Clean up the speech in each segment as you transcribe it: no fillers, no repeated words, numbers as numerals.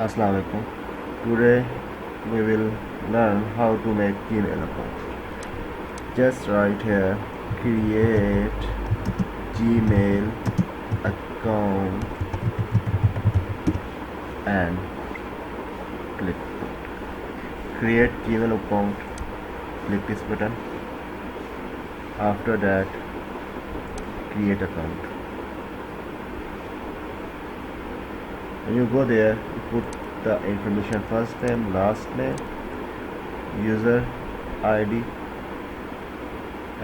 Assalamu alaikum. Today we will learn how to make Gmail account. Just right here, create Gmail account and click create Gmail account. Click this button. After that, create account. When you go there, you put the information: first name, last name, user ID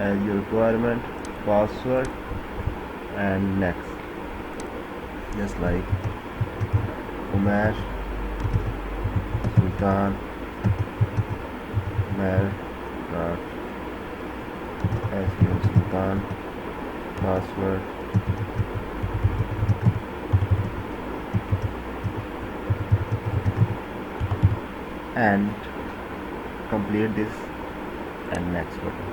as your requirement, password, and next. Just like Umair Sultan Umair Sultan, password, and complete this and next button.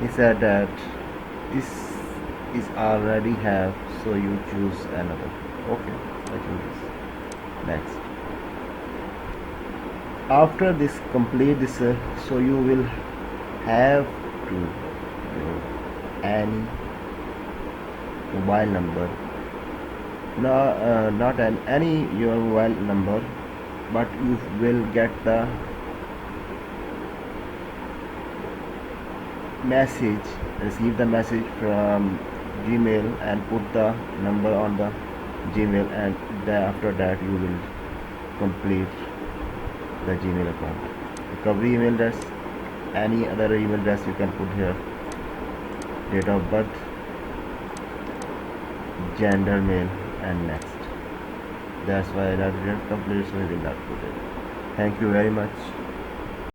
He said that this is already have, so you choose another. Okay, I choose this. Next. After this, complete this, so you will have to any mobile number, not any your mobile number, but you will get the message, receive the message from Gmail and put the number on the Gmail, and after that you will complete the Gmail account. Recovery email address, any other email address you can put here, date of birth, gender male, and next. That's why that didn't complete, so we will not put it. Thank you very much.